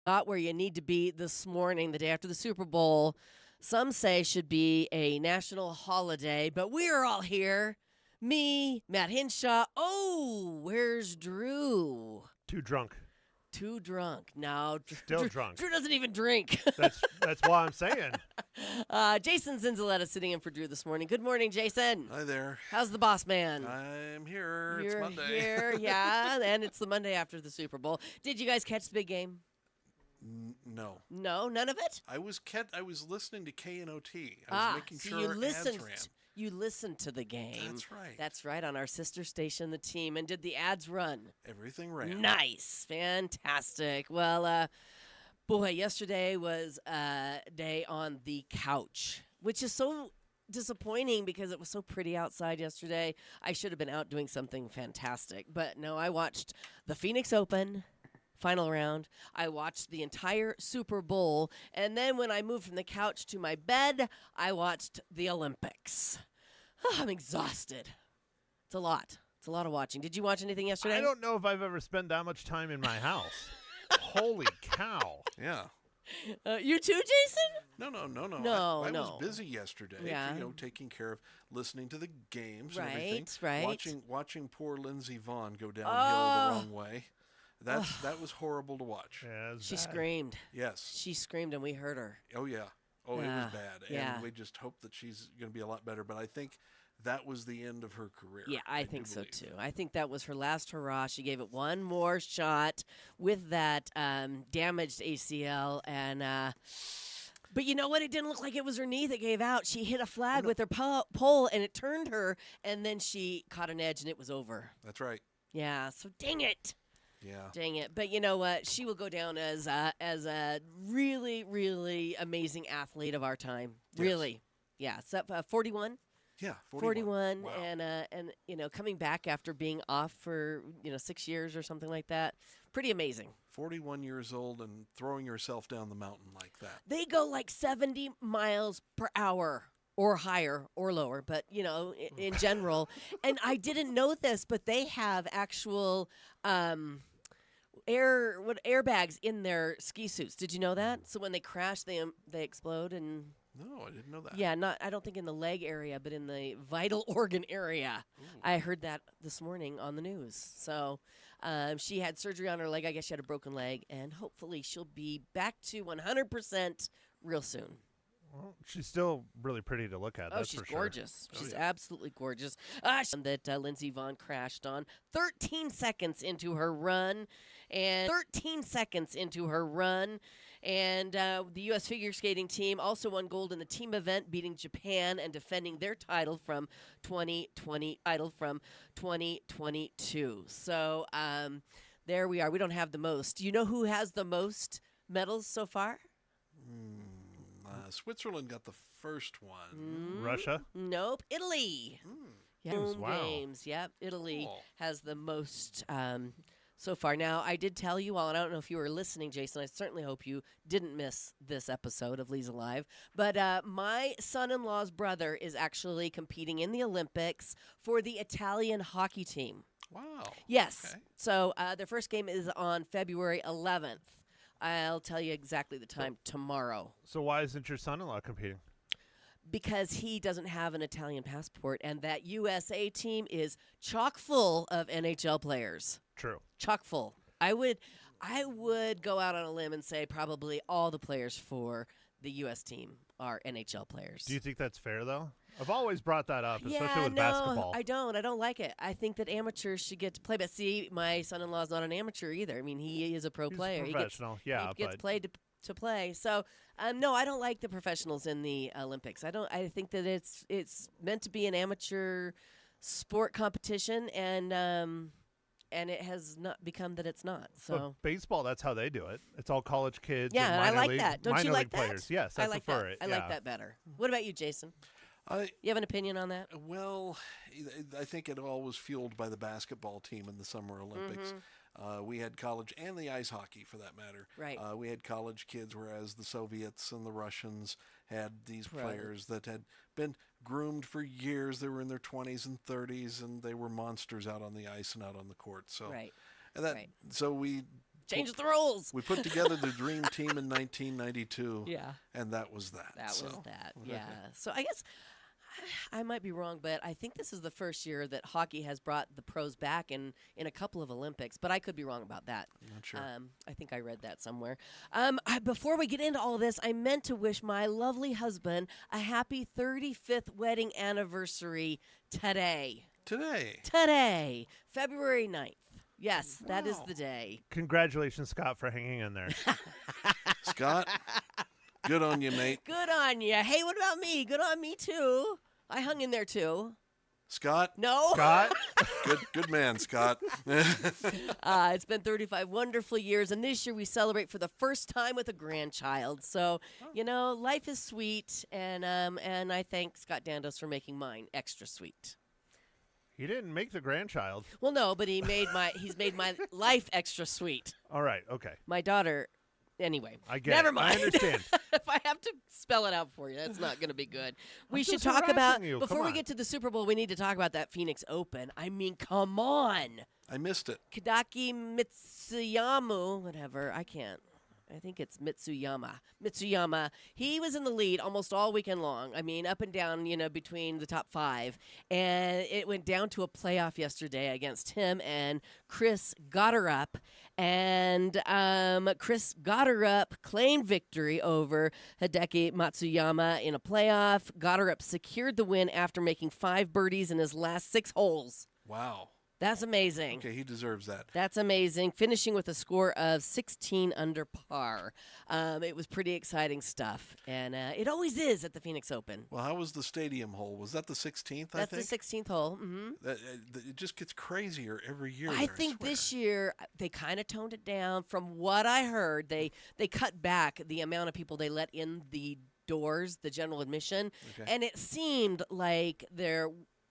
Not where you need to be this morning, the day after the Super Bowl. Some say should be a national holiday, but we are all here. Me, Matt Hinshaw. Oh, where's Drew? Too drunk. Too drunk. No, Still drunk. Drew doesn't even drink. That's why I'm saying. Jason Zinzaletta sitting in for Drew this morning. Good morning, Jason. Hi there. How's the boss man? I'm here. You're It's Monday. here, yeah, and it's the Monday after the Super Bowl. Did you guys catch the big game? No. No, none of it? I was listening to KNOT. I was making so sure you ads listened. ran. You listened to the game. That's right. That's right, on our sister station, The Team. And did the ads run? Everything ran. Nice. Fantastic. Well, boy, yesterday was a day on the couch, which is so disappointing because it was so pretty outside yesterday. I should have been out doing something fantastic. But no, I watched the Phoenix Open final round. I watched the entire Super Bowl. And then when I moved from the couch to my bed, I watched the Olympics. I'm exhausted. It's a lot. It's a lot of watching. Did you watch anything yesterday? I don't know if I've ever spent that much time in my house. Holy cow. Yeah. You too, Jason? No. No, I no. was busy yesterday. Yeah. Taking care of listening to the games and Right, everything. right. Watching poor Lindsey Vaughn go downhill the wrong way. That was horrible to watch. Yeah, She bad. screamed. Yes. She screamed and we heard her. Oh yeah. Oh, it Yeah. was bad. Yeah. And we just hope that she's going to be a lot better. But I think that was the end of her career. Yeah, I do think so believe. too. I think that was her last hurrah. She gave it one more shot with that damaged ACL. And but you know what? It didn't look like it was her knee that gave out. She hit a flag with her pole and it turned her. And then she caught an edge and it was over. That's right. Yeah, so dang it. Yeah. Dang it. But you know what? She will go down as a really, really amazing athlete of our time. Yes. Really. Yeah. So, 41? Yeah. 41 Wow. and coming back after being off for 6 years or something like that. Pretty amazing. 41 years old and throwing yourself down the mountain like that. They go like 70 miles per hour or higher or lower, but in general. And I didn't know this, but they have actual airbags in their ski suits. Did you know that? So when they crash, they explode and No, I didn't know that. yeah, I don't think in the leg area, but in the vital organ area. Ooh. I heard that this morning on the news. So she had surgery on her leg. I guess she had a broken leg, and hopefully she'll be back to 100% real soon. Well, she's still really pretty to look at. Oh, That's she's for sure. gorgeous. Oh, She's yeah. absolutely gorgeous. That Lindsey Vaughn crashed on 13 seconds into her run. And the U.S. figure skating team also won gold in the team event, beating Japan and defending their title from 2022. So there we are. We don't have the most. Do you know who has the most medals so far? Switzerland got the first one. Russia? Nope. Italy. Yeah, home Wow. games. Yep. Italy Cool. has the most so far. Now, I did tell you all, and I don't know if you were listening, Jason. I certainly hope you didn't miss this episode of Leza Live. But my son-in-law's brother is actually competing in the Olympics for the Italian hockey team. Wow. Yes. Okay. So their first game is on February 11th. I'll tell you exactly the time tomorrow. So why isn't your son-in-law competing? Because he doesn't have an Italian passport, and that USA team is chock full of NHL players. True. Chock full. I would go out on a limb and say probably all the players for the U.S. team are NHL players. Do you think that's fair, though? I've always brought that up, especially yeah, with no, basketball. I don't like it. I think that amateurs should get to play. But see, my son-in-law is not an amateur either. I mean, he is a pro He's player. a professional, yeah, he gets but played to play. So, no, I don't like the professionals in the Olympics. I think that it's meant to be an amateur sport competition, and it has not become that it's not. but So. baseball, that's how they do it. It's all college kids. Yeah, and and I minor like league, that. Don't minor you like league that? players. Yes, I like prefer that. it. I yeah. like that better. What about you, Jason? You have an opinion on that? Well, I think it all was fueled by the basketball team in the Summer Olympics. We had college and the ice hockey, for that matter. Right. We had college kids, whereas the Soviets and the Russians had these Right. players that had been groomed for years. They were in their 20s and 30s, and they were monsters out on the ice and out on the court. So, Right. and that, right. so we Change the rules. We put together the dream team in 1992. Yeah. And that was that. That so. was that. Yeah. So I guess I might be wrong, but I think this is the first year that hockey has brought the pros back in a couple of Olympics. But I could be wrong about that. I'm not sure. I think I read that somewhere. Before we get into all this, I meant to wish my lovely husband a happy 35th wedding anniversary today. Today, February 9th. Yes, that is Wow. the day. Congratulations, Scott, for hanging in there. Scott, good on you, mate. Good on you. Hey, what about me? Good on me, too. I hung in there, too. Scott, No? Scott? good man, Scott. It's been 35 wonderful years, and this year we celebrate for the first time with a grandchild. So, life is sweet, and I thank Scott Dandos for making mine extra sweet. He didn't make the grandchild. Well, no, but he's made my life extra sweet. All right, okay. My daughter, anyway. I get Never it. mind. I understand. If I have to spell it out for you, that's not going to be good. We I'm should just talk about, harassing you. before Come we on. get to the Super Bowl, we need to talk about that Phoenix Open. I mean, come on. I missed it. Kadaki Mitsuyamu, whatever, I can't. I think it's Mitsuyama. He was in the lead almost all weekend long. I mean, up and down, between the top five. And it went down to a playoff yesterday against him and Chris Gotterup. And Chris Gotterup claimed victory over Hideki Matsuyama in a playoff. Gotterup secured the win after making 5 birdies in his last 6 holes. Wow. That's amazing. Okay, he deserves that. That's amazing. Finishing with a score of 16 under par. It was pretty exciting stuff. And it always is at the Phoenix Open. Well, how was the stadium hole? Was that the 16th, I That's think? the 16th hole. Mm-hmm. It just gets crazier every year. I think this year they kind of toned it down. From what I heard, they cut back the amount of people they let in the doors, the general admission. Okay. And it seemed like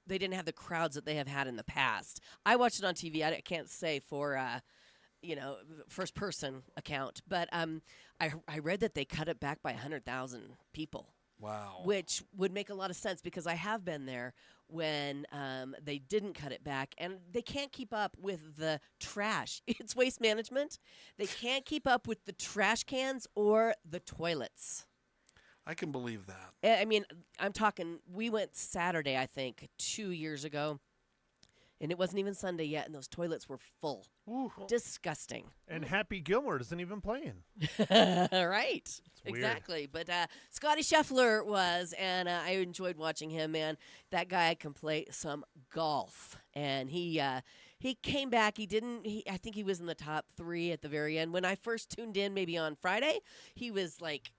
they didn't have the crowds that they have had in the past. I watched it on TV. I can't say for first person account, but I read that they cut it back by 100,000 people. Wow. Which would make a lot of sense because I have been there when they didn't cut it back, and they can't keep up with the trash. It's waste management. They can't keep up with the trash cans or the toilets. I can believe that. I mean, I'm talking, we went Saturday, I think, 2 years ago, and it wasn't even Sunday yet, and those toilets were full. Ooh. Disgusting. And Happy Gilmore isn't even playing. Right. weird. Exactly. But Scotty Scheffler was, and I enjoyed watching him, man. That guy can play some golf, and he came back. I think he was in the top 3 at the very end. When I first tuned in, maybe on Friday, he was like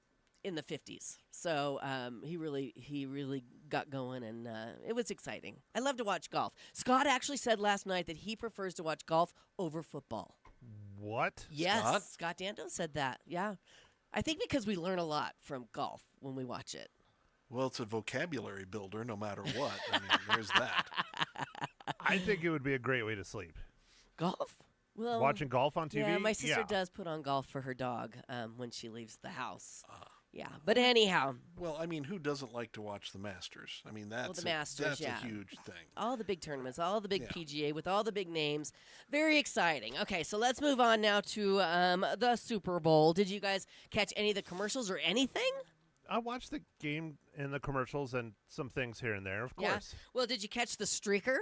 in the 50s. So he really got going, and it was exciting. I love to watch golf. Scott actually said last night that he prefers to watch golf over football. What? Yes, Scott Dando said that. Yeah. I think because we learn a lot from golf when we watch it. Well, it's a vocabulary builder no matter what. I mean, there's that. I think it would be a great way to sleep. Golf? Well, Watching golf on TV? Yeah, my sister does put on golf for her dog when she leaves the house. Yeah, but anyhow, Well, I mean, who doesn't like to watch the Masters? I mean, that's the Masters, that's yeah. a huge thing. all the big tournaments, all the big Yeah. PGA with all the big names. Very exciting. Okay, so let's move on now to the Super Bowl. Did you guys catch any of the commercials or anything? I watched the game and the commercials and some things here and there, of Yeah. course. Well, did you catch the streaker?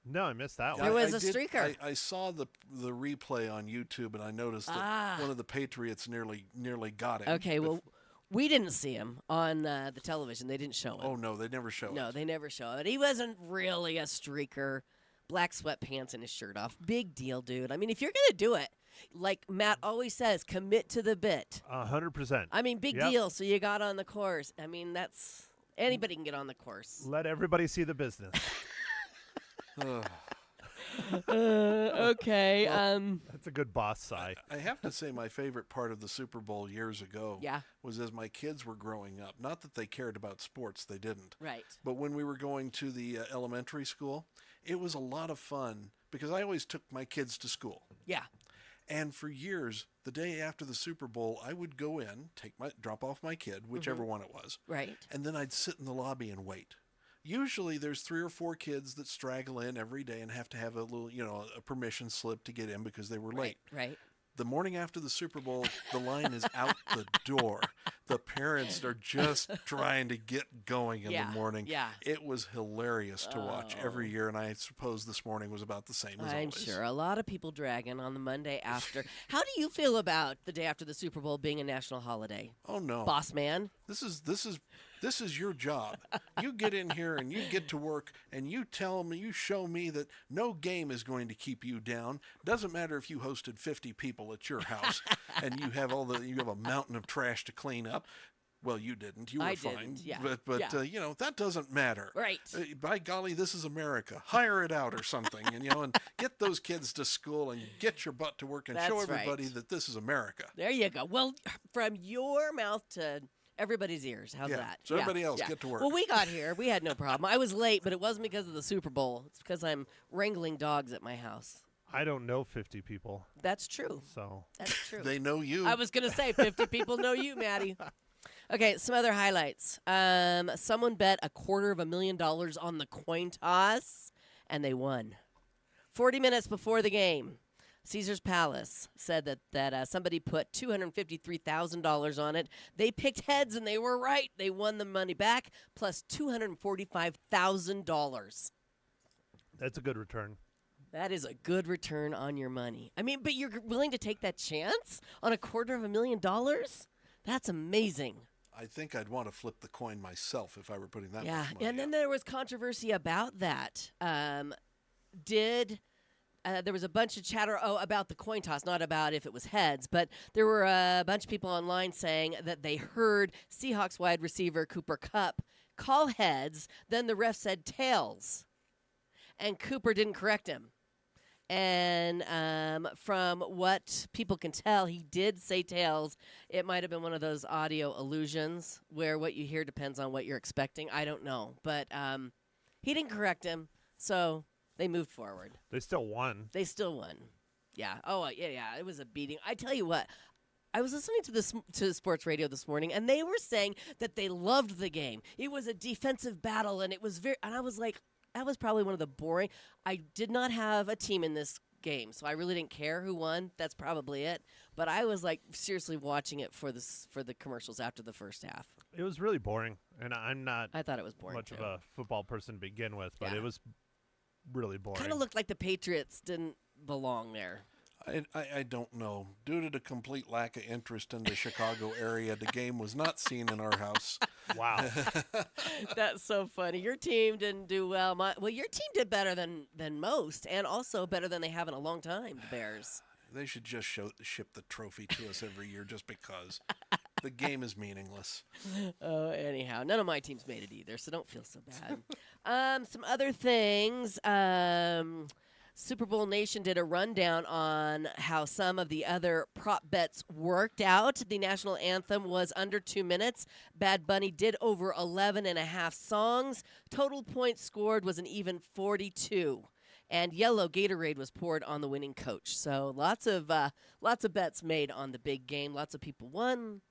No, I missed that There one. was a streaker. I saw the replay on YouTube, and I noticed that one of the Patriots nearly got it. Okay, well, we didn't see him on the television. They didn't show it. Oh no, they never show it. No, they never show it. He wasn't really a streaker. Black sweatpants and his shirt off. Big deal, dude. I mean, if you're going to do it, like Matt always says, commit to the bit. 100%. I mean, big Yep. deal. So you got on the course. I mean, that's anybody can get on the course. Let everybody see the business. Ugh. Okay. That's a good boss sigh. I have to say, my favorite part of the Super Bowl years ago Yeah. was as my kids were growing up. Not that they cared about sports, they didn't. Right. But when we were going to the elementary school, it was a lot of fun because I always took my kids to school. Yeah. And for years, the day after the Super Bowl, I would go in, drop off my kid, whichever one it was, Right. and then I'd sit in the lobby and wait. Usually there's 3 or 4 kids that straggle in every day and have to have a little, a permission slip to get in because they were late. Right. The morning after the Super Bowl, the line is out the door. The parents are just trying to get going in the morning. Yeah. It was hilarious to watch every year, and I suppose this morning was about the same as I'm always. sure. A lot of people dragging on the Monday after. How do you feel about the day after the Super Bowl being a national holiday? Oh no, Boss man? This is your job. You get in here and you get to work and you tell me, you show me that no game is going to keep you down. Doesn't matter if you hosted 50 people at your house and you have a mountain of trash to clean up. Well, you didn't. You were I fine. didn't, yeah. But Yeah. that doesn't matter. Right. By golly, this is America. Hire it out or something, and get those kids to school and get your butt to work and show That's everybody right. that this is America. There you go. Well, from your mouth to everybody's ears. How's Yeah, that? so everybody else get to work. Well, we got here. We had no problem. I was late, but it wasn't because of the Super Bowl. It's because I'm wrangling dogs at my house. I don't know 50 people, That's true. so That's true. They know you. I was going to say 50 people know you, Maddie. Okay, some other highlights. Someone bet $250,000 on the coin toss, and they won. 40 minutes before the game, Caesar's Palace said that somebody put $253,000 on it. They picked heads, and they were right. They won the money back, plus $245,000. that's a good return. That is a good return on your money. I mean, but you're willing to take that chance on $250,000? That's amazing. I think I'd want to flip the coin myself if I were putting that Yeah, much money and then up. there was controversy about that. There was a bunch of chatter about the coin toss, not about if it was heads, but there were a bunch of people online saying that they heard Seahawks wide receiver Cooper Kupp call heads, then the ref said tails, and Cooper didn't correct him. And from what people can tell, he did say tails. It might have been one of those audio illusions where what you hear depends on what you're expecting. I don't know. But he didn't correct him, so they moved forward. They still won. They still won. Yeah. Oh, yeah. It was a beating. I tell you what. I was listening to sports radio this morning, and they were saying that they loved the game. It was a defensive battle, and it was and I was like, that was probably one of the boring. I did not have a team in this game, so I really didn't care who won. That's probably it. But I was like seriously watching it for the commercials after the first half. It was really boring, and I'm not I thought it was boring much too. of a football person to begin with, but Yeah. it was really boring. Kind of looked like the Patriots didn't belong there. I don't know. Due to the complete lack of interest in the Chicago area, the game was not seen in our house. Wow. That's so funny. Your team didn't do well. Your team did better than most, and also better than they have in a long time. The Bears. They should just ship the trophy to us every year just because. The game is meaningless. Oh, anyhow, none of my teams made it either, so don't feel so bad. Some other things. Super Bowl Nation did a rundown on how some of the other prop bets worked out. The national anthem was under 2 minutes. Bad Bunny did over 11 and a half songs. Total points scored was an even 42. And yellow Gatorade was poured on the winning coach. So lots of bets made on the big game. Lots of people won.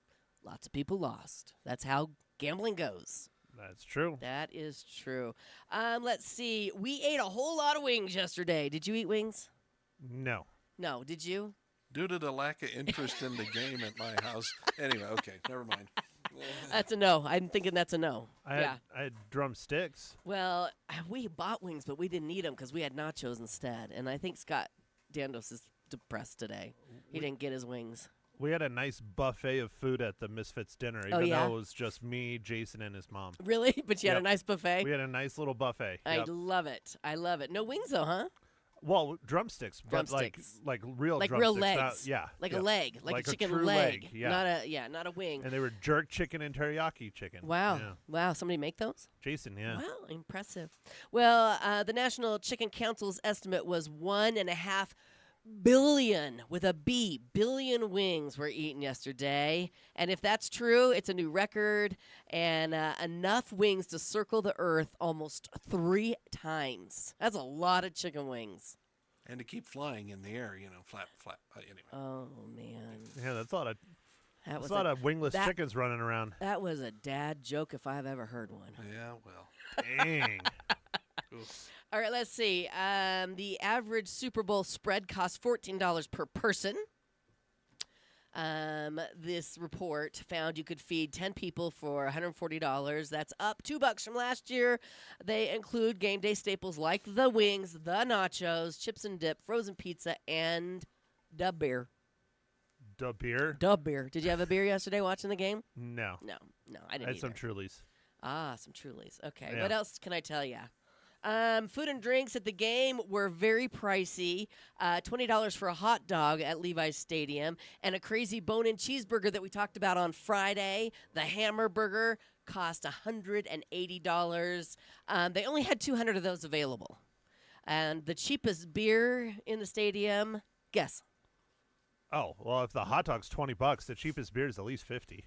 Lots of people lost. That's how gambling goes. That's true. That is true. Let's see. We ate a whole lot of wings yesterday. Did you eat wings? No. No. Did you? Due to the lack of interest in the game at my house. Anyway, okay, never mind. That's a no. I'm thinking that's a no. I had drumsticks. Well, we bought wings, but we didn't eat them because we had nachos instead. And I think Scott Dandos is depressed today. He didn't get his wings. We had a nice buffet of food at the Misfits dinner, Oh, even yeah? though it was just me, Jason, and his mom. Really? But you had a Yep. nice buffet? We had a nice little buffet. I Yep. love it. I love it. No wings, though, huh? Well, drumsticks, but Drumsticks. like real Like drumsticks. real legs. Yeah. Like yeah. a leg. Like a chicken true leg. Yeah. Not a wing. And they were jerk chicken and teriyaki chicken. Wow. Yeah. Wow. Somebody make those? Jason, yeah. Wow, impressive. Well, the National Chicken Council's estimate was 1.5 billion with a B. Billion wings were eaten yesterday. And if that's true, it's a new record and enough wings to circle the earth almost 3 times. That's a lot of chicken wings. And to keep flying in the air, flap, flap. Anyway. Oh, man. Yeah, that's a lot of, That was that's a lot of wingless that- chickens running around. That was a dad joke if I've ever heard one. Yeah, well. Dang. Oof. All right, let's see. The average Super Bowl spread costs $14 per person. This report found you could feed 10 people for $140. That's up $2 from last year. They include game day staples like the wings, the nachos, chips and dip, frozen pizza, and the beer. The beer? The beer. Did you have a beer yesterday watching the game? No. No, I didn't I had some either. Trulies. Some Trulies. Okay, Yeah. what else can I tell you? Food and drinks at the game were very pricey. $20 for a hot dog at Levi's Stadium, and a crazy bone-in cheeseburger that we talked about on Friday. The Hammer Burger cost $180. They only had 200 of those available. And the cheapest beer in the stadium, guess. Oh, well, if the hot dog's $20, the cheapest beer is at least 50.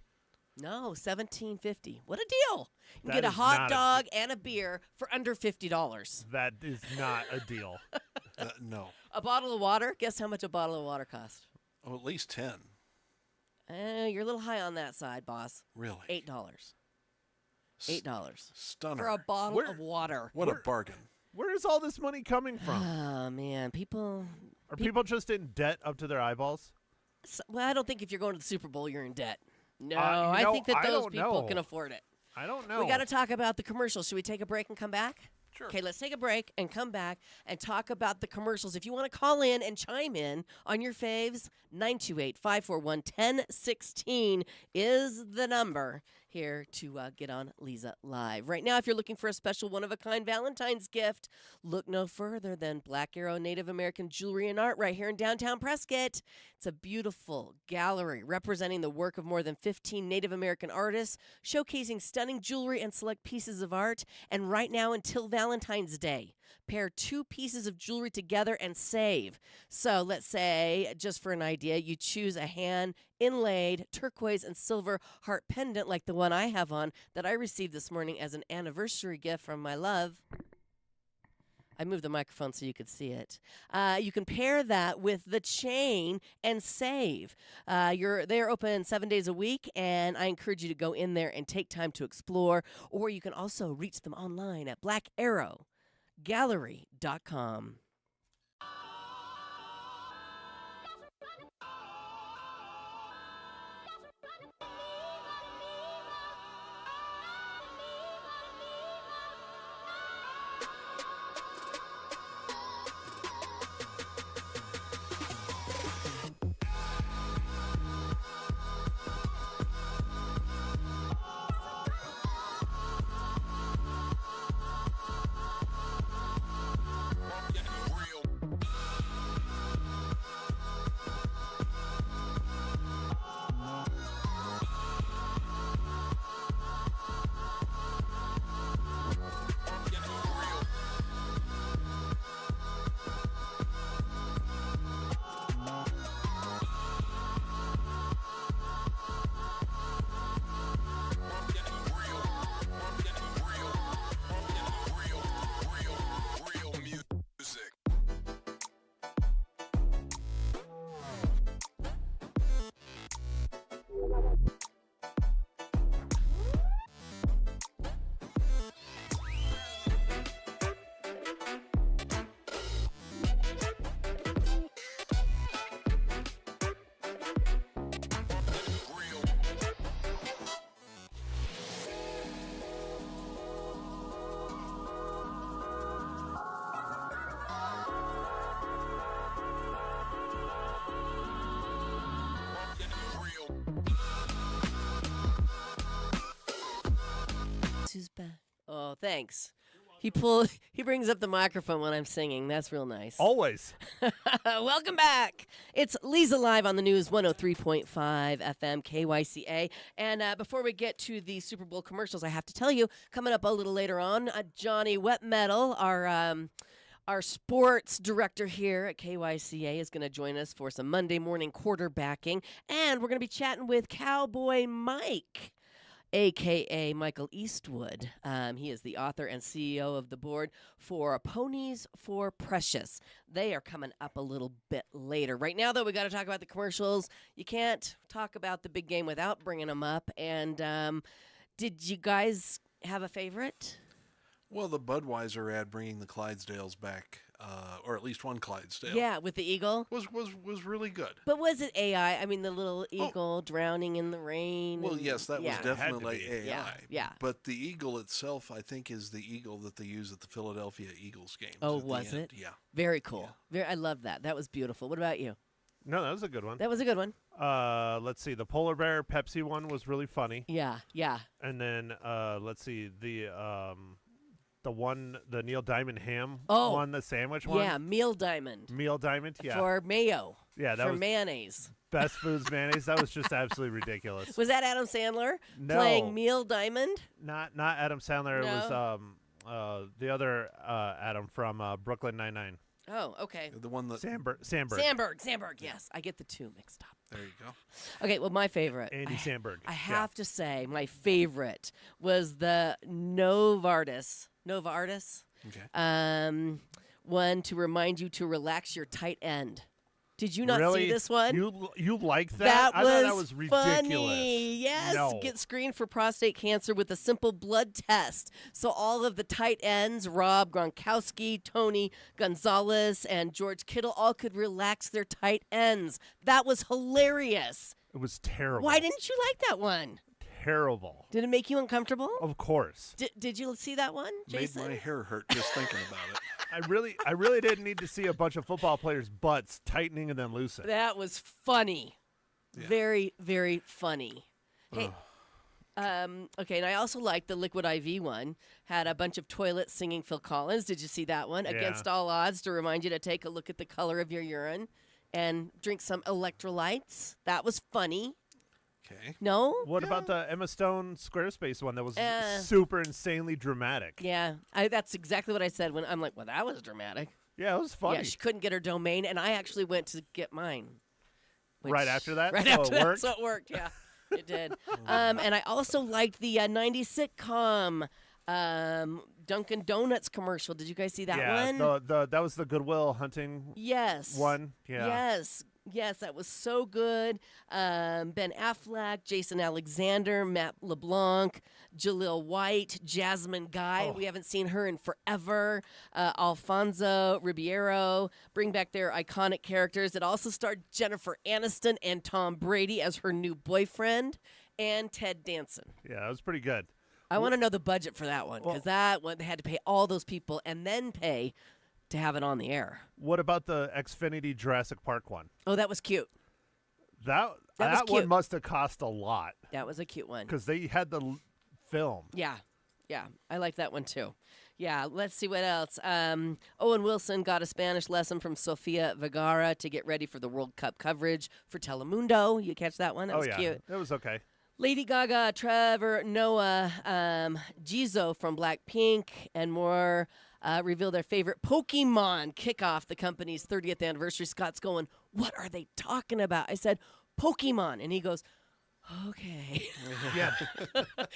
No, $17.50. What a deal! You That get a is hot not dog and a beer for under $50. That is not a deal. No. A bottle of water. Guess how much a bottle of water costs? Oh, at least 10. You're a little high on that side, boss. Really? $8. $8 Stunner. for a bottle Where- of water. What a bargain. Where is all this money coming from? Oh man, people. Are people just in debt up to their eyeballs? Well, I don't think if you're going to the Super Bowl, you're in debt. No, you I think that I those don't people know. can afford it. I don't know. We got to talk about the commercials. Should we take a break and come back? Sure. Okay, let's take a break and come back and talk about the commercials. If you want to call in and chime in on your faves, 928-541-1016 is the number here to get on Leza Live. Right now, if you're looking for a special one-of-a-kind Valentine's gift, look no further than Black Arrow Native American Jewelry and Art right here in downtown Prescott. It's a beautiful gallery representing the work of more than 15 Native American artists, showcasing stunning jewelry and select pieces of art. And right now until Valentine's Day, pair 2 pieces of jewelry together and save. So let's say, just for an idea, you choose a hand inlaid turquoise and silver heart pendant like the one I have on that I received this morning as an anniversary gift from my love. I moved the microphone so you could see it. You can pair that with the chain and save. They're open 7 days a week, and I encourage you to go in there and take time to explore. Or you can also reach them online at blackarrowgallery.com. Who's back? Oh, thanks. He brings up the microphone when I'm singing. That's real nice. Always. Welcome back. It's Leza Live on the News 103.5 FM KYCA. And before we get to the Super Bowl commercials, I have to tell you, coming up a little later on, Johnny Wet Metal, our sports director here at KYCA, is going to join us for some Monday morning quarterbacking. And we're going to be chatting with Cowboy Mike, a.k.a. Michael Eastwood. He is the author and CEO of the board for Ponies for Precious. They are coming up a little bit later. Right now, though, we got to talk about the commercials. You can't talk about the big game without bringing them up. And did you guys have a favorite? Well, the Budweiser ad bringing the Clydesdales back or at least one Clydesdale. Yeah, with the eagle. Was really good. But was it AI? I mean, the little eagle drowning in the rain. Well, and- yes, that was yeah. definitely be. AI. Yeah. But the eagle itself, I think, is the eagle that they use at the Philadelphia Eagles games. Oh, at the was end. it? Yeah. Very cool. I love that. That was beautiful. What about you? No, that was a good one. That was a good one. Let's see. The polar bear Pepsi one was really funny. Yeah. And then let's see the Neil Diamond ham Oh. one, the sandwich one. Yeah, Meal Diamond Meal Diamond. Yeah. for mayo. Yeah, that for was mayonnaise. Best Foods mayonnaise. That was just absolutely ridiculous. Was that Adam Sandler No. playing Meal Diamond? Not Adam Sandler. It was the other Adam from Brooklyn Nine-Nine. Oh, okay. The one that. Sandberg. Sandberg. Yes, I get the two mixed up. There you go. Okay, well, my favorite. Andy Sandberg. I have to say, my favorite was the Novartis. Okay. One to remind you to relax your tight end. Did you not Really? see this one? You like that? I thought that was ridiculous. Funny. Yes. No. Get screened for prostate cancer with a simple blood test. So all of the tight ends, Rob Gronkowski, Tony Gonzalez, and George Kittle, all could relax their tight ends. That was hilarious. It was terrible. Why didn't you like that one? Terrible. Did it make you uncomfortable? Of course. Did you see that one, Jason? Made my hair hurt just thinking about it. I really didn't need to see a bunch of football players' butts tightening and then loosening. That was funny. Yeah. Very, very funny. Hey, okay, and I also liked the Liquid IV one. Had a bunch of toilets singing Phil Collins. Did you see that one? Yeah. Against all odds, to remind you to take a look at the color of your urine and drink some electrolytes. That was funny. Okay. No? What about the Emma Stone Squarespace one that was Uh, super insanely dramatic? Yeah, that's exactly what I said when I'm like, well, that was dramatic. Yeah, it was funny. Yeah, she couldn't get her domain, and I actually went to get mine. Right after that? Right So after it that, worked? so it worked, yeah. It did. And I also liked the 90s sitcom Dunkin' Donuts commercial. Did you guys see that yeah, one? that was the Goodwill Hunting Yes. one. Yeah. Yes, that was so good. Ben Affleck, Jason Alexander, Matt LeBlanc, Jaleel White, Jasmine Guy. Oh. We haven't seen her in forever. Alfonso Ribeiro. Bring back their iconic characters. It also starred Jennifer Aniston and Tom Brady as her new boyfriend, and Ted Danson. Yeah, that was pretty good. I want to know the budget for that one, because that one, they had to pay all those people and then pay to have it on the air. What about the Xfinity Jurassic Park one? Oh, that was cute. That was one cute. must have cost a lot That was a cute one. because they had the film. Yeah. I like that one too. Yeah, let's see what else. Owen Wilson got a Spanish lesson from Sofia Vergara to get ready for the World Cup coverage for Telemundo. You catch that one? That was yeah, cute. it was okay. Lady Gaga, Trevor Noah, Jisoo from Blackpink, and more reveal their favorite Pokemon kick off the company's 30th anniversary. Scott's going, what are they talking about? I said, Pokemon. And he goes, okay. Yeah,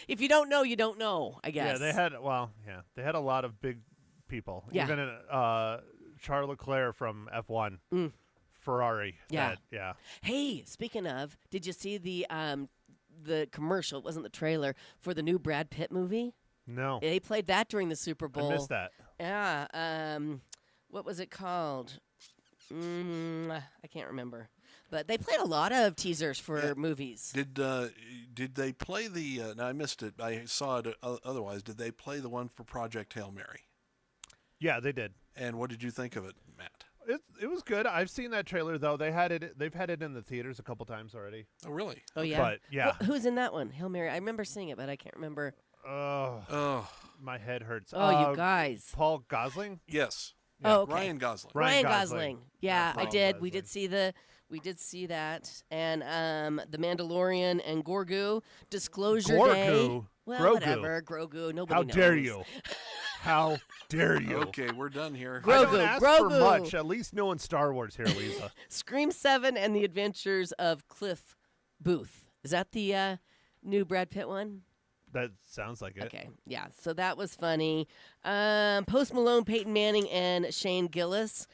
If you don't know, you don't know, I guess. they had a lot of big people. Yeah. Even Charles Leclerc from F1, Ferrari. Yeah. Yeah. Hey, speaking of, did you see the commercial? It wasn't the trailer for the new Brad Pitt movie. No, They played that during the Super Bowl. I missed that. Yeah. What was it called? I can't remember. But they played a lot of teasers for movies. Did they play the? Now I missed it. I saw it otherwise. Did they play the one for Project Hail Mary? Yeah, they did. And what did you think of it, Matt? It was good. I've seen that trailer though. They've had it in the theaters a couple times already. Oh, really? Oh yeah. But yeah. Who's in that one? Hail Mary. I remember seeing it, but I can't remember. Oh, My head hurts. Oh, you guys. Paul Gosling. yes. Oh, okay. Ryan Gosling. Ryan Ryan Gosling. Gosling. Yeah, I Ryan did. We Gosling. did see that. And The Mandalorian and Grogu Disclosure Grogu? Day. Well, Grogu. whatever. Grogu. Nobody How knows. dare you? How dare you? Okay, we're done here. I don't Grogu, ask for Grogu. much. At least knowing Star Wars here, Leza. Scream 7 and the Adventures of Cliff Booth. Is that the new Brad Pitt one? That sounds like it. Okay, yeah. So that was funny. Post Malone, Peyton Manning, and Shane Gillis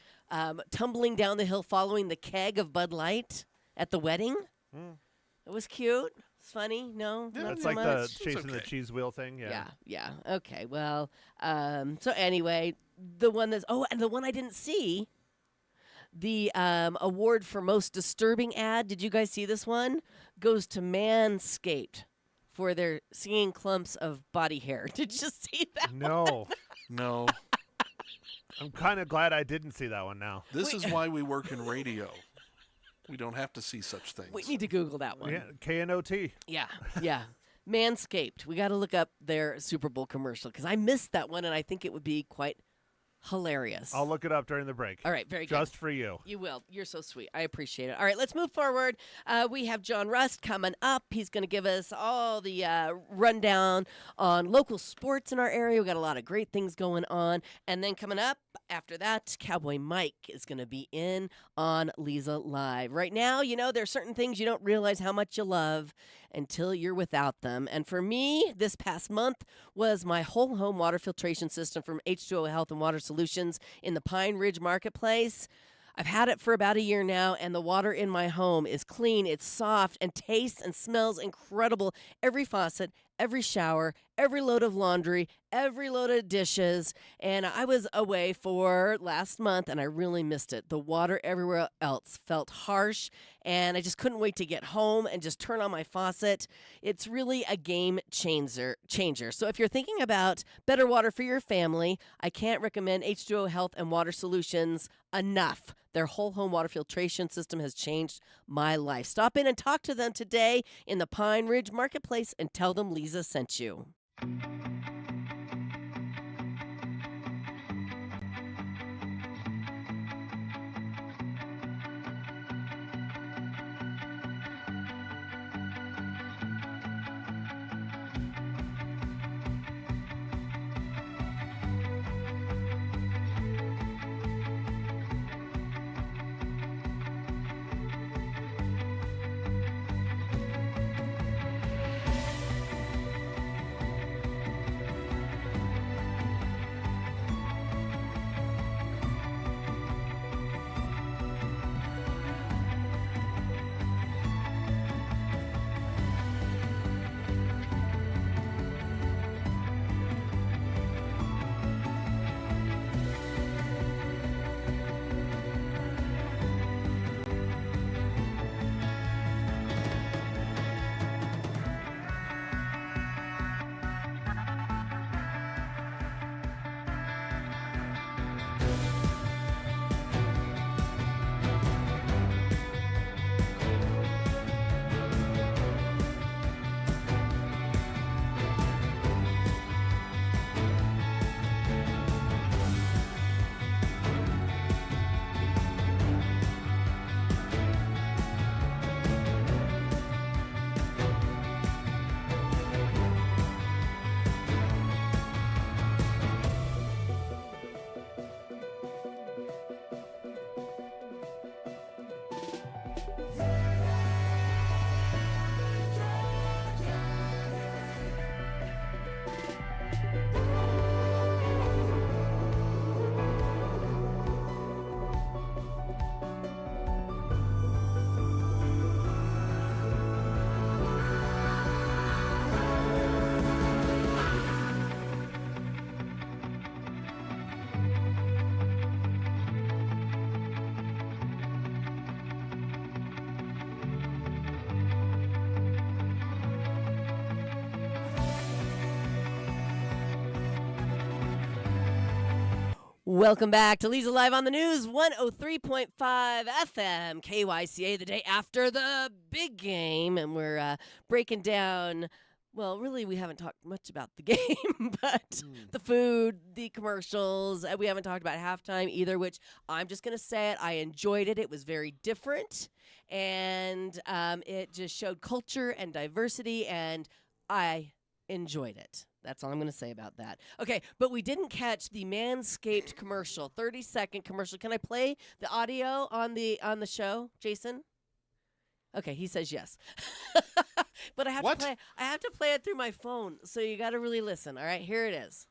tumbling down the hill following the keg of Bud Light at the wedding. It was cute. It's funny. No, not That's so like much. the chasing the okay. cheese wheel thing. Yeah. Yeah. Okay. Well, so anyway, the one that's and the one I didn't see. The award for most disturbing ad. Did you guys see this one? Goes to Manscaped for their singing clumps of body hair. Did you see that? No. No. I'm kind of glad I didn't see that one now. This is why we work in radio. We don't have to see such things. We need to Google that one. Yeah, KNOT. Yeah, yeah. Manscaped. We got to look up their Super Bowl commercial because I missed that one, and I think it would be quite hilarious. I'll look it up during the break. All right, very good. Just for you. You will. You're so sweet. I appreciate it. All right, let's move forward. We have John Rust coming up. He's going to give us all the rundown on local sports in our area. We got a lot of great things going on. And then coming up after that, Cowboy Mike is going to be in on Leza Live. Right now, there are certain things you don't realize how much you love until you're without them. And for me, this past month was my whole home water filtration system from H2O Health and Water Solutions in the Pine Ridge Marketplace. I've had it for about a year now, and the water in my home is clean, it's soft, and tastes and smells incredible. Every faucet, every shower, every load of laundry, every load of dishes. And I was away for last month, and I really missed it. The water everywhere else felt harsh, and I just couldn't wait to get home and just turn on my faucet. It's really a game changer. So if you're thinking about better water for your family, I can't recommend H2O Health and Water Solutions enough. Their whole home water filtration system has changed my life. Stop in and talk to them today in the Pine Ridge Marketplace and tell them Leza sent you. Welcome back to Leza Live on the News, 103.5 FM, KYCA, the day after the big game. And we're breaking down, well, really, we haven't talked much about the game, but the food, the commercials. We haven't talked about halftime either, which I'm just going to say it. I enjoyed it. It was very different, and it just showed culture and diversity, and I enjoyed it. That's all I'm going to say about that. Okay, but we didn't catch the Manscaped commercial, 30-second commercial. Can I play the audio on the show, Jason? Okay, he says yes. But I have to play it through my phone, so you got to really listen. All right, here it is.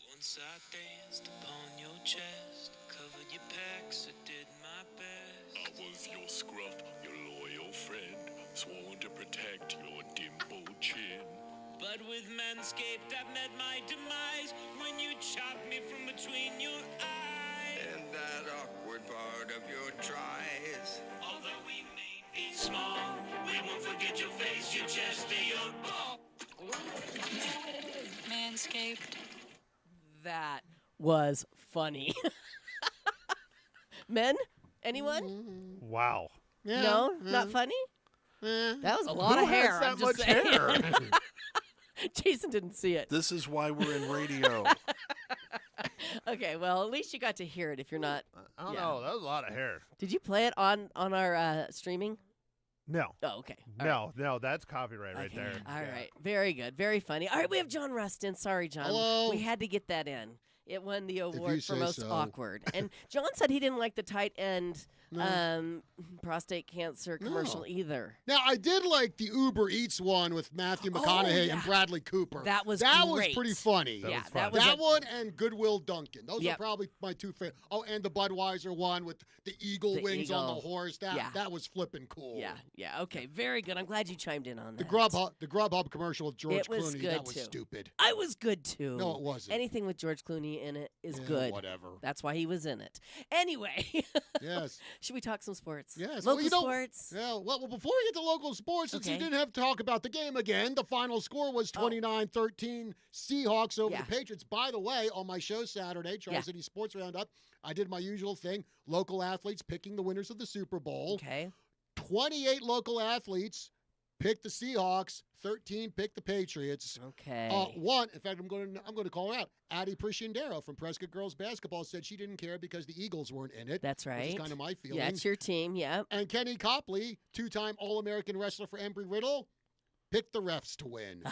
Once I danced upon your chest, covered your pecs, I did my best. I was your scruff, your loyal friend, sworn to protect your dimpled chin. But with Manscaped, I've met my demise when you chop me from between your eyes. And that awkward part of your tries. Although we may be small, we won't forget your face, your chest, or your ball. Manscaped. That was funny. Men? Anyone? Wow. Yeah, No? Not funny? That was a lot Who of hair. has that I'm just much saying. hair? Jason didn't see it. This is why we're in radio. Okay, well, at least you got to hear it if you're not. I don't Yeah. know. That was a lot of hair. Did you play it on our streaming? No. Oh, okay. All No, that's copyright right Okay. there. All Yeah. right. Very good. Very funny. All right, we have John Rustin. Sorry, John. Hello. We had to get that in. It won the you award for say most so. awkward. And John said he didn't like the tight end No. prostate cancer commercial No. either. Now, I did like the Uber Eats one with Matthew McConaughey yeah. and Bradley Cooper. That was That great. was pretty funny. That yeah, was fun. that was That a- one and Goodwill Duncan. Those Yep. are probably my two favorite. Oh, and the Budweiser one with the eagle The wings on eagle. the horse. That was flipping cool. Yeah. Okay. Very good. I'm glad you chimed in on The that. Grubhub commercial with George It was Clooney. good, That was too. stupid. I was good too. No, it wasn't. Anything with George Clooney in it is Yeah, good. Whatever. That's why he was in it. Anyway, Yes. should we talk some sports? Yes. Local Well, you know- sports. Yeah, well, before we get to local sports, since you Okay. didn't have to talk about the game again, the final score was 29-13 Seahawks over Yeah. the Patriots. By the way, on my show Saturday, Tri-City Sports Roundup, I did my usual thing, local athletes picking the winners of the Super Bowl. Okay. 28 local athletes picked the Seahawks, 13 picked the Patriots. Okay. One, in fact, I'm going to call her out. Addie Priscindero from Prescott Girls Basketball said she didn't care because the Eagles weren't in it. That's right. Which is kind of my feeling. Yeah, it's your team. Yeah. And Kenny Copley, two-time All-American wrestler for Embry-Riddle, picked the refs to win.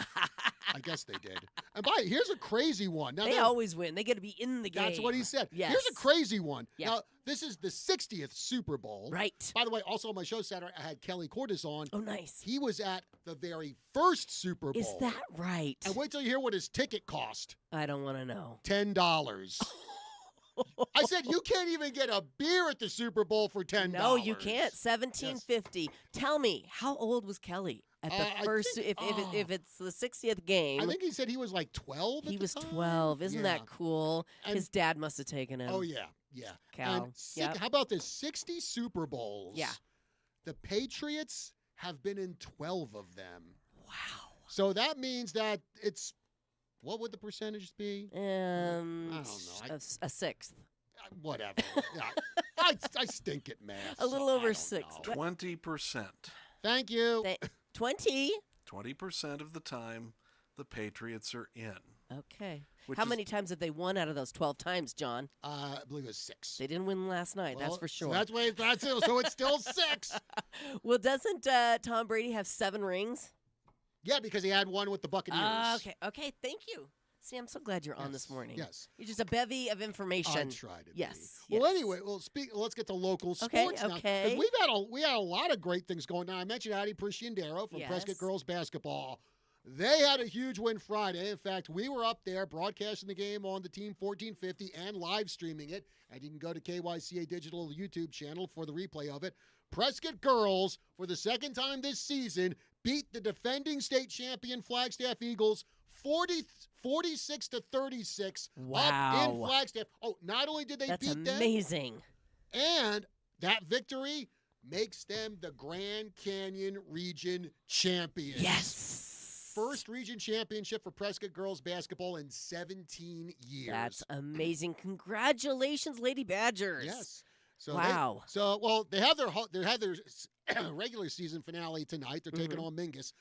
I guess they did. And here's a crazy one. Now, They always win. They get to be in the game. that's what he said. Yes. Here's a crazy one. Yeah. Now, this is the 60th Super Bowl. Right. By the way, also on my show Saturday, I had Kelly Cordes on. Oh, nice. He was at the very first Super Bowl. Is that right? And wait till you hear what his ticket cost. I don't want to know. $10. I said, you can't even get a beer at the Super Bowl for $10. No, you can't. $17.50. Tell me, how old was Kelly at the I first? think- If it's the 60th game, I think he said he was like 12 he at the was time. 12. Isn't Yeah. that cool? And- His dad must have taken him. Oh, yeah. Cal. And Yep. how about this? 60 Super Bowls. Yeah. The Patriots have been in 12 of them. Wow. So that means that it's, what would the percentage be? I don't know. A sixth. Whatever. Yeah, I stink at math. A little so I over don't six. know. 20%. Thank you. 20? 20% of the time, the Patriots are in. Okay. Which How is- many times have they won out of those 12 times, John? I believe it was 6. They didn't win last night, that's Well, for so sure. that's it. So it's still 6. Well, doesn't Tom Brady have 7 rings? Yeah, because he had one with the Buccaneers. Okay, thank you. See, I'm so glad you're on this Yes, morning. yes. You're just a bevy of I information. tried it. Yes. Well, anyway, let's get to local sports now. 'Cause okay. We had a lot of great things going on. I mentioned Addie Priscindero from Yes. Prescott Girls Basketball. They had a huge win Friday. In fact, we were up there broadcasting the game on the Team 1450 and live streaming it. And you can go to KYCA Digital YouTube channel for the replay of it. Prescott Girls, for the second time this season, beat the defending state champion Flagstaff Eagles 46-36 up in Wow. Flagstaff. Oh, not only did they That's beat them, amazing. and that victory makes them the Grand Canyon Region champions. Yes. First region championship for Prescott girls basketball in 17 years. That's amazing. Congratulations, Lady Badgers. Yes. So Wow. They have their regular season finale tonight. They're taking on Mingus.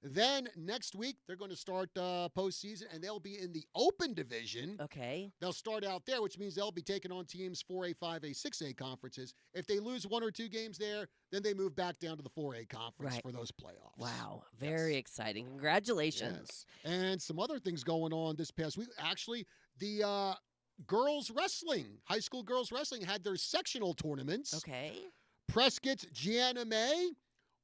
Then next week they're going to start postseason, and they'll be in the Open Division. Okay. They'll start out there, which means they'll be taking on teams 4A, 5A, 6A conferences. If they lose 1 or 2 games there, then they move back down to the 4A conference Right. for those playoffs. Wow. Very exciting. Congratulations. Yes. And some other things going on this past week. Actually, the girls wrestling, high school girls wrestling, had their sectional tournaments. Okay. Prescott's Gianna May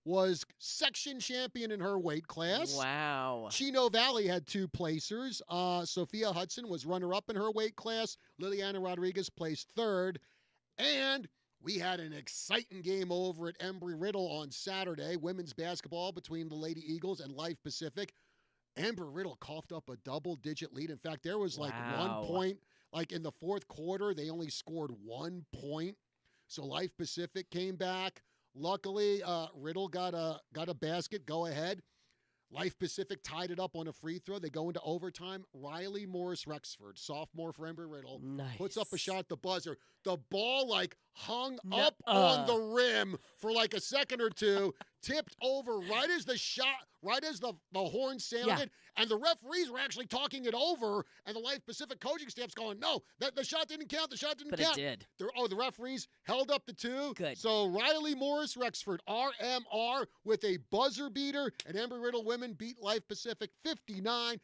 was section champion in her weight class. Wow. Chino Valley had 2 placers. Sophia Hudson was runner-up in her weight class. Liliana Rodriguez placed 3rd. And we had an exciting game over at Embry-Riddle on Saturday, women's basketball between the Lady Eagles and Life Pacific. Amber Riddle coughed up a double-digit lead. In fact, there was like Wow. 1 point. Like in the fourth quarter, they only scored 1 point. So Life Pacific came back. Luckily, Riddle got a basket. Go ahead. Life Pacific tied it up on a free throw. They go into overtime. Riley Morris Rexford, sophomore for Amber Riddle, Nice. puts up a shot at the buzzer. The ball like hung No- up on the rim for like a second or two, tipped over right as the horn sounded, and the referees were actually talking it over, and the Life Pacific coaching staff's going, no, the shot didn't count. The shot didn't But count. it did. The referees held up the 2. Good. So Riley Morris Rexford, RMR, with a buzzer beater, and Amber Riddle women beat Life Pacific 59-58,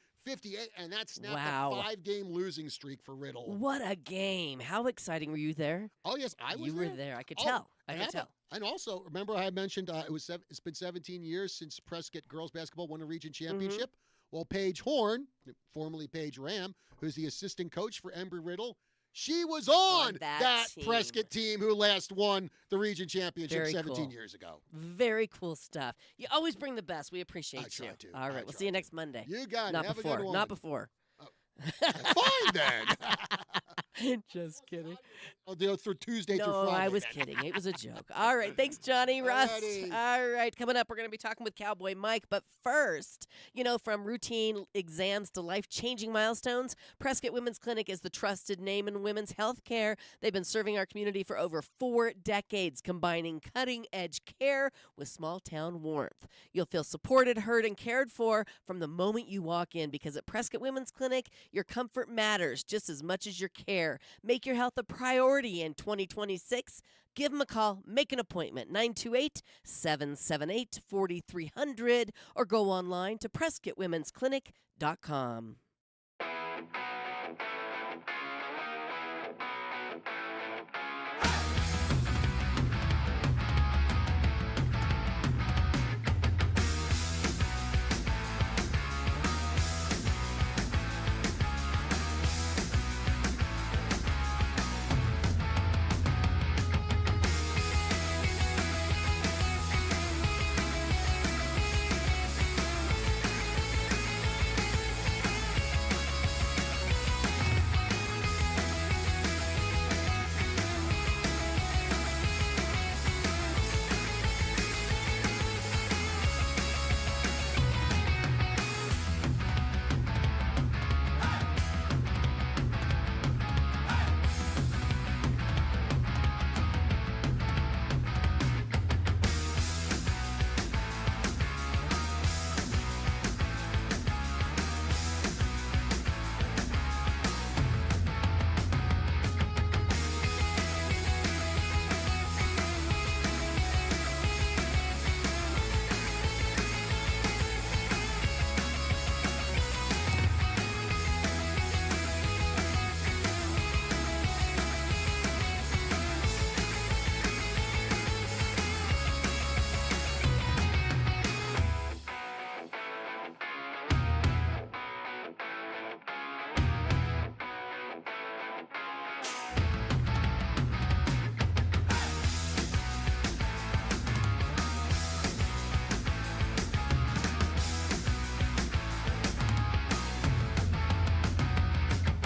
and that snapped Wow. a 5-game losing streak for Riddle. What a game. How exciting were you there? Oh, yes, I was You there. were there. I could Oh, tell. I and could tell. And also, remember I mentioned it's been 17 years since Prescott girls basketball won a region championship? Well, Paige Horn, formerly Paige Ram, who's the assistant coach for Amber Riddle, she was on that team. Prescott team who last won the region championship Very 17 cool. years ago. Very cool stuff. You always bring the best. We appreciate I try you. to. All I right. We'll try see you to. next Monday. You got Not it. Have before. a good one. Not before. Fine then. Just kidding. I'll do it through Tuesday through No, Friday. I was then. kidding. It was a joke. All right. Thanks, Johnny Rust. Alrighty. All right. Coming up, we're going to be talking with Cowboy Mike. But first, from routine exams to life-changing milestones, Prescott Women's Clinic is the trusted name in women's health care. They've been serving our community for over 4 decades, combining cutting-edge care with small-town warmth. You'll feel supported, heard, and cared for from the moment you walk in, because at Prescott Women's Clinic, your comfort matters just as much as your care. Make your health a priority in 2026. Give them a call. Make an appointment. 928-778-4300 or go online to PrescottWomen'sClinic.com.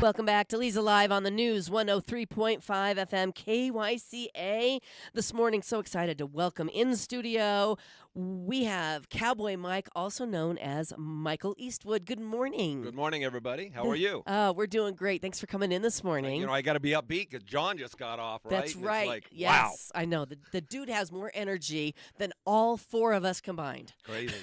Welcome back to Leza Live on the News 103.5 FM KYCA. This morning, so excited to welcome in studio. We have Cowboy Mike, also known as Michael Eastwood. Good morning. Good morning, everybody. How are you? We're doing great. Thanks for coming in this morning. I got to be upbeat because John just got off, right? That's And right. It's like, Yes, I know. The dude has more energy than all 4 of us combined. wow, crazy.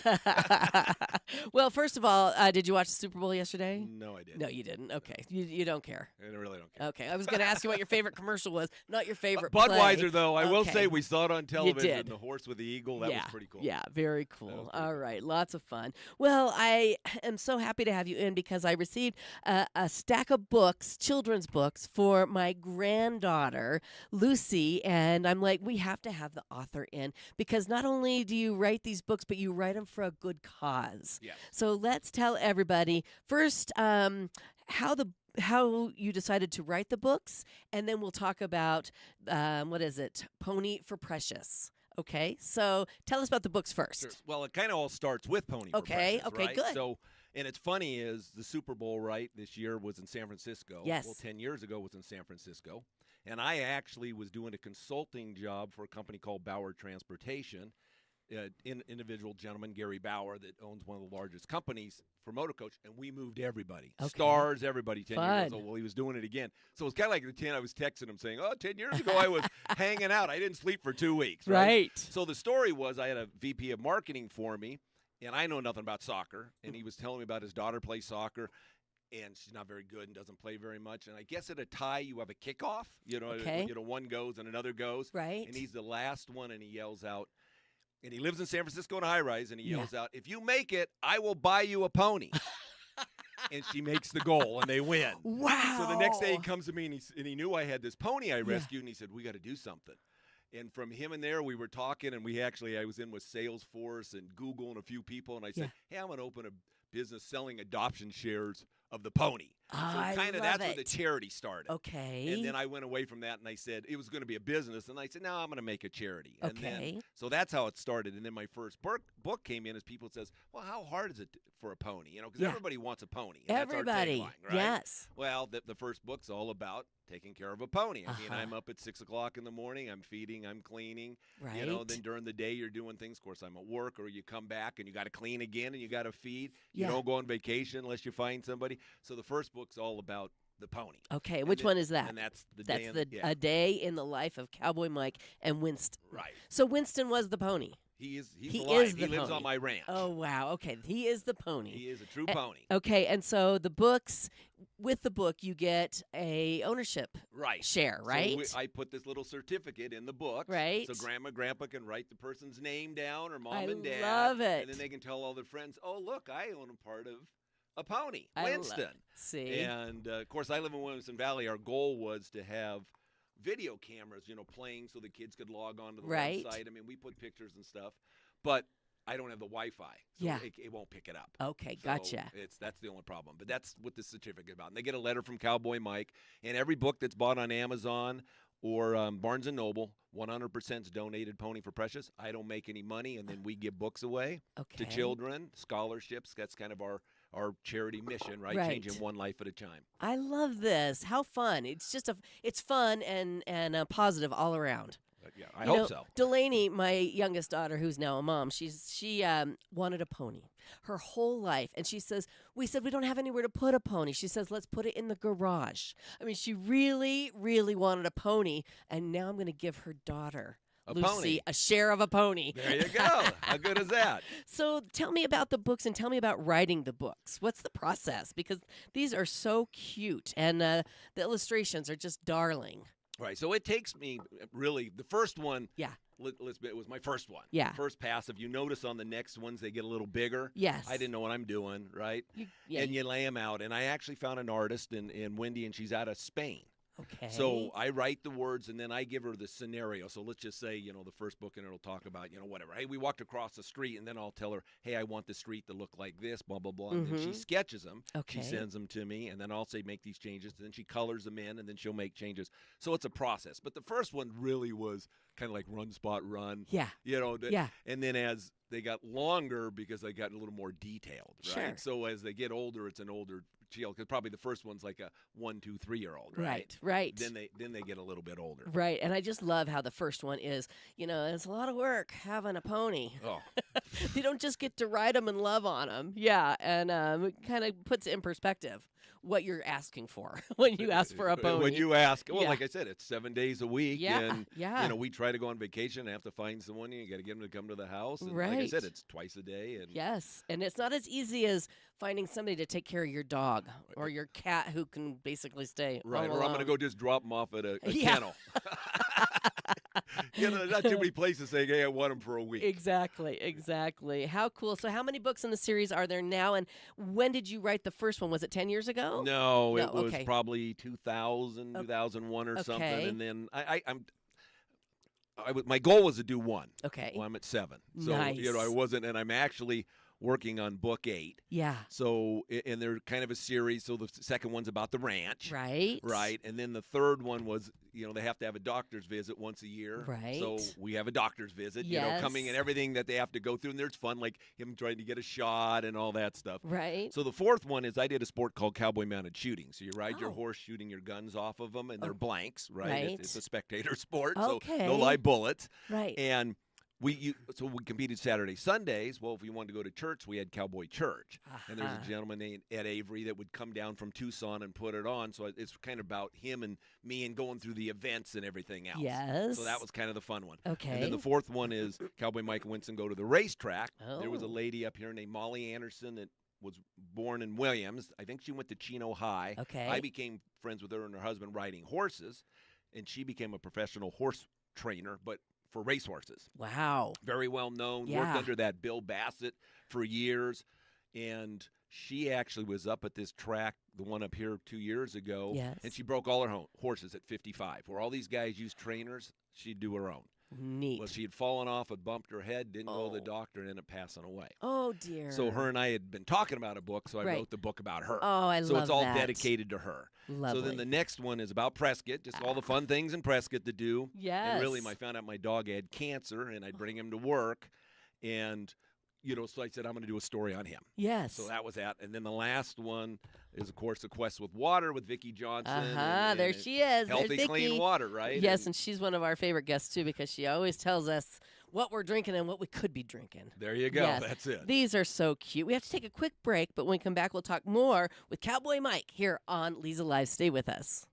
Well, first of all, did you watch the Super Bowl yesterday? No, I didn't. No, you didn't. Okay. You don't care. I really don't care. Okay. I was going to ask you what your favorite commercial was, not your favorite Budweiser, play. though, I will Okay. say we saw it on television. did. The horse with the eagle, that was pretty cool. Yeah, very That cool. was pretty All cool. right, lots of fun. Well, I am so happy to have you in because I received a stack of books, children's books, for my granddaughter, Lucy, and I'm like, we have to have the author in because not only do you write these books, but you write them for a good cause. Yeah. So let's tell everybody first how you decided to write the books, and then we'll talk about Pony for Precious. Okay, so tell us about the books first. Sure. Well, it kind of all starts with Pony. for Okay, Precious, okay, right? good. So And it's funny is the Super Bowl, right, this year was in San Francisco. Yes. Well, 10 years ago was in San Francisco. And I actually was doing a consulting job for a company called Bauer Transportation. Individual gentleman, Gary Bauer, that owns one of the largest companies for motor coach, and we moved everybody. Okay. Stars, everybody 10 years Fun. ago. Well, he was doing it again. So it's kind of like the 10 I was texting him saying, 10 years ago I was hanging out. I didn't sleep for 2 weeks. Right. So the story was I had a VP of marketing for me, and I know nothing about soccer, and he was telling me about his daughter plays soccer, and she's not very good and doesn't play very much. And I guess at a tie you have a kickoff. Okay. One goes and another goes. Right. And he's the last one, and he yells out, and he lives in San Francisco in a high-rise, and he yells out, "If you make it, I will buy you a pony." And she makes the goal, and they win. Wow. So the next day he comes to me, and he knew I had this pony I rescued, and he said, "We got to do something." And from him and there, we were talking, and I was in with Salesforce and Google and a few people, and I said, "Hey, I'm going to open a business selling adoption shares of the pony." So I kind of love that's where the it. charity started. Okay. And then I went away from that, and I said it was going to be a business, and I said, "No, I'm going to make a charity." And Okay. then, so that's how it started. And then my first book came in as people says, "Well, how hard is it for a pony?" Because everybody wants a pony. And Everybody. That's our tagline, right? Yes. Well, the first book's all about taking care of a pony. I mean, Uh-huh. I'm up at 6 o'clock in the morning. I'm feeding. I'm cleaning. Right. Then during the day you're doing things. Of course, I'm at work, or you come back and you got to clean again, and you got to feed. You Yeah. don't go on vacation unless you find somebody. So the first book's all about the pony. Okay, And which then- one is that? And that's the That's day. in- the yeah, a day in the life of Cowboy Mike and Winston. right. So Winston was the pony. He's He alive. is the he lives pony. on my ranch. Oh wow. Okay, he is the pony. He is a true Eh, pony. Okay, and so the books, with the book, you get a ownership Right. share, So right? I put this little certificate in the book. Right. So grandma, grandpa can write the person's name down, or mom I and dad. love it. And then they can tell all their friends, "Oh, look, I own a part of a pony, I love Winston." See. And, of course, I live in Williamson Valley. Our goal was to have video cameras, playing so the kids could log on to the Right. website. I mean, we put pictures and stuff. But I don't have the Wi-Fi, so Yeah. it won't pick it up. Okay, So gotcha. that's the only problem. But that's what this certificate is about. And they get a letter from Cowboy Mike, and every book that's bought on Amazon or Barnes & Noble, 100% is donated Pony for Precious. I don't make any money, and then we give books away Okay. to children, scholarships. That's kind of our charity mission, right? Right. Changing one life at a time. I love this. How fun! It's just it's fun and positive all around. Yeah, I You hope know, so. Delaney, my youngest daughter, who's now a mom, she wanted a pony her whole life, and we said we don't have anywhere to put a pony. She says let's put it in the garage. I mean, she really, really wanted a pony, and now I'm going to give her daughter A Lucy pony. a share of a pony. There you go. How good is that? So tell me about the books and tell me about writing the books. What's the process? Because these are so cute, and the illustrations are just darling. Right. So it takes me really the first one. Yeah. It was my first one. Yeah. First pass. If you notice on the next ones, they get a little bigger. Yes. I didn't know what I'm doing, right? Yeah. And you lay them out. And I actually found an artist in Wendy, and she's out of Spain. Okay. So I write the words, and then I give her the scenario. So let's just say, the first book, and it'll talk about, whatever. Hey, we walked across the street, and then I'll tell her, hey, I want the street to look like this, blah, blah, blah. And then she sketches them. Okay. She sends them to me, and then I'll say, make these changes. And then she colors them in, and then she'll make changes. So it's a process. But the first one really was kind of like run, spot, run. Yeah. Yeah. And then as they got longer, because I got a little more detailed, right? Sure. So as they get older, it's an older child, because probably the first one's like a 1, 2, 3-year-old, right? Right. Then they get a little bit older. Right, and I just love how the first one is, it's a lot of work having a pony. Oh, You don't just get to ride them and love on them. Yeah, and it kind of puts it in perspective what you're asking for when you ask for a pony. When you ask, well, Yeah. like I said, it's 7 days a week. Yeah, And, yeah. we try to go on vacation and have to find someone. You got to get them to come to the house. And like I Right. said, it's twice a day. And Yes, and it's not as easy as finding somebody to take care of your dog or your cat who can basically stay Right, home or I'm going to alone. go just drop them off at a Yeah. kennel. There's not too many places saying, hey, I want them for a week. Exactly. How cool. So how many books in the series are there now, and when did you write the first one? Was it 10 years ago? No, it No, was okay. probably 2000, 2001 or something. Okay. And then my goal was to do one. Okay. Well, I'm at 7. So, Nice. I wasn't, and I'm actually working on book 8. Yeah. So, and they're kind of a series. So the second one's about the ranch. Right. Right. And then the third one was, they have to have a doctor's visit once a year. Right. So we have a doctor's visit, Yes. coming and everything that they have to go through. And there's fun, like him trying to get a shot and all that stuff. Right. So the fourth one is I did a sport called cowboy mounted shooting. So you ride your Oh. horse shooting your guns off of them, and they're blanks, right? Right. It's a spectator sport, Okay. so no live bullets. Right. And so we competed Saturday, Sundays. Well, if you wanted to go to church, we had Cowboy Church, and there's a gentleman named Ed Avery that would come down from Tucson and put it on. So it's kind of about him and me and going through the events and everything else. Yes. So that was kind of the fun one. Okay. And then the fourth one is Cowboy Mike and Winston go to the racetrack. Oh. There was a lady up here named Molly Anderson that was born in Williams. I think she went to Chino High. Okay. I became friends with her and her husband riding horses, and she became a professional horse trainer, but for racehorses. Wow. Very well known. Yeah. Worked under that Bill Bassett for years. And she actually was up at this track, the one up here 2 years ago. Yes. And she broke all her horses at 55. Where all these guys use trainers, she'd do her own. Neat. Well, she had fallen off and bumped her head, didn't go to the Oh. doctor, and ended up passing away. Oh, dear. So her and I had been talking about a book, so I Right. wrote the book about her. Oh, I so love it's all that. dedicated to her. Lovely. So then the next one is about Prescott, just all the fun things in Prescott to do. Yes. And really, I found out my dog had cancer, and I'd bring him to work. And, so I said, I'm going to do a story on him. Yes. So that was that. And then the last one is, of course, The Quest with Water with Vicki Johnson. and There she is. Healthy, There's clean Vicki. water, right? Yes, and she's one of our favorite guests, too, because she always tells us what we're drinking and what we could be drinking. There you go. Yes. That's it. These are so cute. We have to take a quick break, but when we come back, we'll talk more with Cowboy Mike here on Leza Live. Stay with us.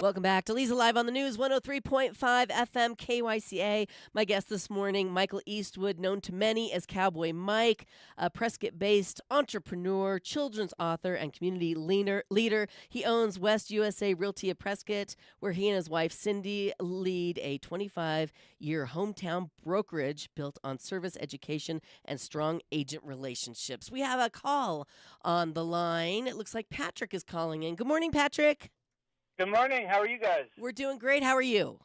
Welcome back to Leza Live on the News, 103.5 FM KYCA. My guest this morning, Michael Eastwood, known to many as Cowboy Mike, a Prescott-based entrepreneur, children's author, and community leader. He owns West USA Realty of Prescott, where he and his wife Cindy lead a 25-year hometown brokerage built on service, education, and strong agent relationships. We have a call on the line. It looks like Patrick is calling in. Good morning, Patrick. Good morning. How are you guys? We're doing great. How are you?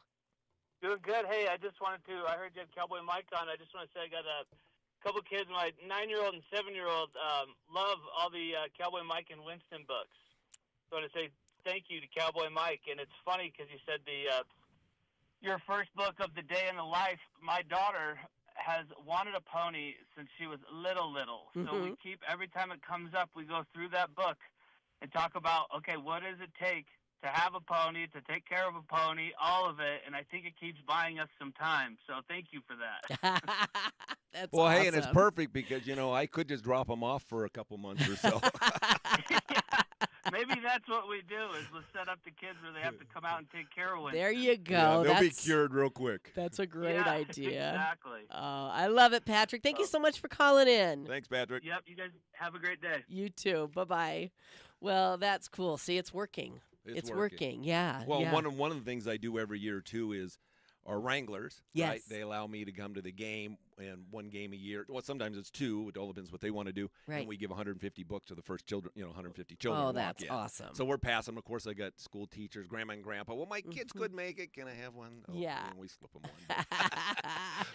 Doing good. Hey, I heard you had Cowboy Mike on. I just want to say I got a couple kids. My 9-year-old and 7-year-old love all the Cowboy Mike and Winston books. So I want to say thank you to Cowboy Mike. And it's funny because you said your first book of the day in the life. My daughter has wanted a pony since she was little. So we keep, every time it comes up, we go through that book and talk about, okay, what does it take to have a pony, to take care of a pony, all of it, and I think it keeps buying us some time. So thank you for that. That's Well, awesome. hey, and it's perfect because, I could just drop them off for a couple months or so. Yeah, maybe that's what we do is let's set up the kids where they have to come out and take care of Winston. There you go. Yeah, they'll be That's- cured real quick. That's a great Yeah, idea. Exactly. Oh, I love it, Patrick. Thank you so much for calling in. Thanks, Patrick. Yep, you guys have a great day. You too. Bye-bye. Well, that's cool. See, it's working. It's working. Yeah. Well, yeah. one of the things I do every year, too, is our wranglers. Yes. Right? They allow me to come to the game, and one game a year. Well, sometimes it's two. It all depends what they want to do. Right. And we give 150 books to the first children, 150 children. Oh, to walk that's in. awesome. So we're passing. Of course, I got school teachers, grandma and grandpa. Well, my kids could make it. Can I have one? Oh, Yeah. and we slip them one.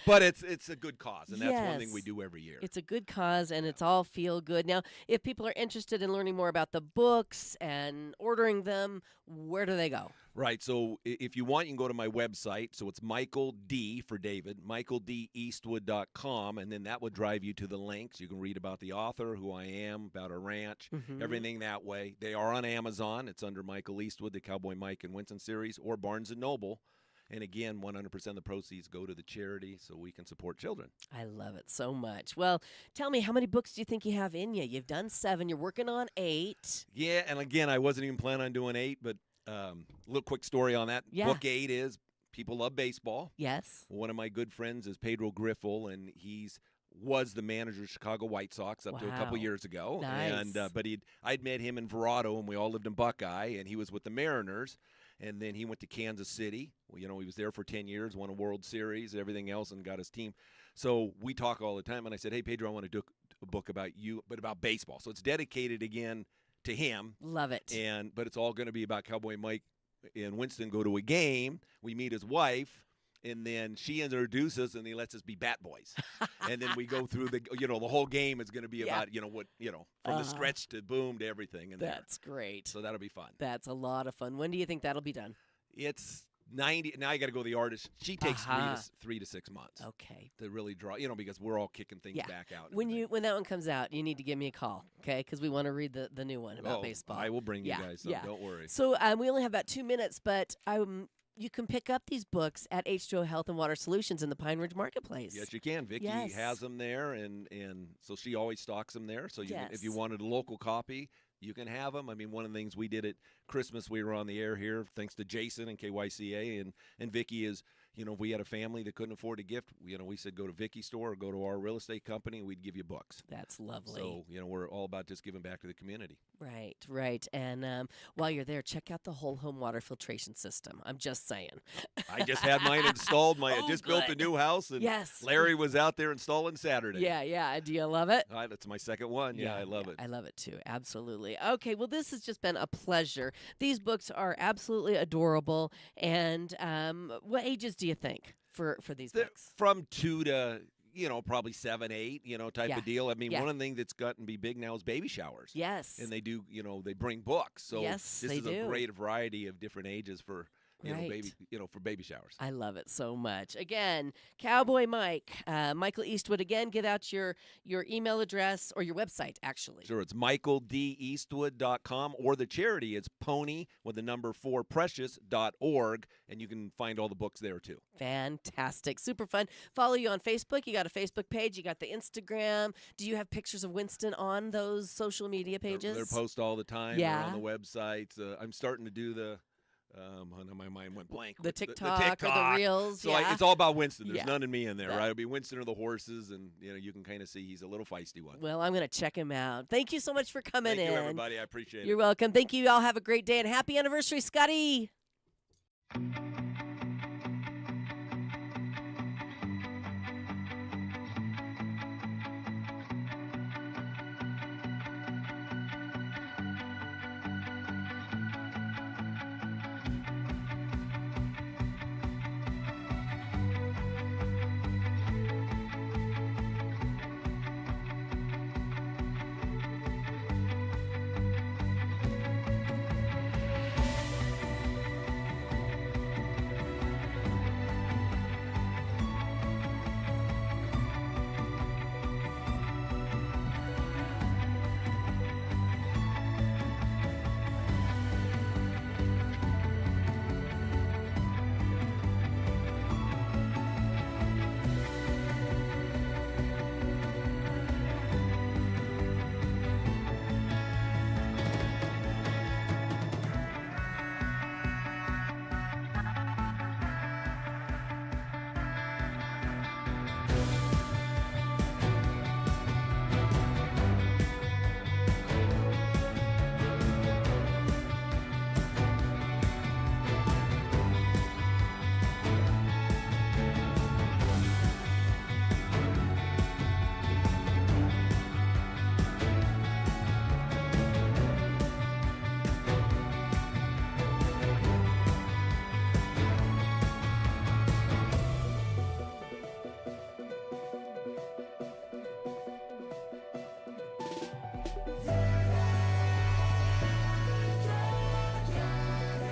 But it's a good cause, and that's one thing we Yes. do every year. It's a good cause, and it's all feel good. Now, if people are interested in learning more about the books and ordering them, where do they go? Right. So if you want, you can go to my website. So it's Michael D for David, michaeldeastwood.com, and then that would drive you to the links. You can read about the author, who I am, about our ranch, everything that way. They are on Amazon. It's under Michael Eastwood, the Cowboy Mike and Winston series, or Barnes & Noble. And again, 100% of the proceeds go to the charity so we can support children. I love it so much. Well, tell me, how many books do you think you have in you? You've done 7. You're working on 8. Yeah, and again, I wasn't even planning on doing 8, but a little quick story on that. Yeah. Book 8 is people love baseball. Yes. One of my good friends is Pedro Griffel, and was the manager of Chicago White Sox up to a couple Wow. years ago. Nice. And but I'd met him in Verrado, and we all lived in Buckeye, and he was with the Mariners. And then he went to Kansas City. Well, he was there for 10 years, won a World Series, everything else, and got his team. So we talk all the time. And I said, hey, Pedro, I want to do a book about you, but about baseball. So it's dedicated again to him. Love it. But it's all going to be about Cowboy Mike and Winston go to a game. We meet his wife. And then she introduces us, and he lets us be bat boys. And then we go through the whole game is going to be about, from the stretch to boom to everything. And That's great. So that'll be fun. That's a lot of fun. When do you think that'll be done? It's 90. Now I got to go to the artist. She takes 3 to 6 months. Okay. To really draw, because we're all kicking things back out. When that one comes out, you need to give me a call, okay? Because we want to read the new one about baseball. I will bring you Yeah, guys some. yeah. Don't worry. So we only have about 2 minutes, but you can pick up these books at H2O Health and Water Solutions in the Pine Ridge Marketplace. Yes, you can. Vicky Yes. has them there, and so she always stocks them there. So if you Yes. wanted a local copy, you can have them. I mean, one of the things we did at Christmas, we were on the air here, thanks to Jason and KYCA, and Vicky is, if we had a family that couldn't afford a gift, we said go to Vicky's store or go to our real estate company, and we'd give you books. That's lovely. So, we're all about just giving back to the community. Right. And while you're there, check out the whole home water filtration system. I'm just saying. I just had mine installed. I Oh, just built a good. new house, and Yes. Larry was out there installing Saturday. Yeah. Do you love it? That's my second one. Yeah, I love it. I love it too. Absolutely. Okay, well, this has just been a pleasure. These books are absolutely adorable. And what ages do you think for these books? From 2 to probably 7, 8, type Yeah. of deal. I mean, Yeah. one of the things that's gotten to be big now is baby showers. Yes. And they do, they bring books. So Yes, this they is do. a great variety of different ages for, Right. baby, for baby showers. I love it so much. Again, Cowboy Mike, Michael Eastwood. Again, get out your email address or your website, actually. Sure, it's michaeldeastwood.com, or the charity, it's pony with the number 4precious.org, and you can find all the books there too. Fantastic. Super fun. Follow you on Facebook. You got a Facebook page. You got the Instagram. Do you have pictures of Winston on those social media pages? They're posted all the time. Yeah. They're on the websites. I'm starting to do the my mind went blank. The What's TikTok or the Reels. So yeah. it's all about Winston. There's Yeah. none of me in there, Yeah. right? It'll be Winston or the horses, and you can kind of see he's a little feisty one. Well, I'm going to check him out. Thank you so much for coming Thank in. you, everybody. I appreciate it. You're welcome. Thank you. Y'all have a great day and happy anniversary, Scotty.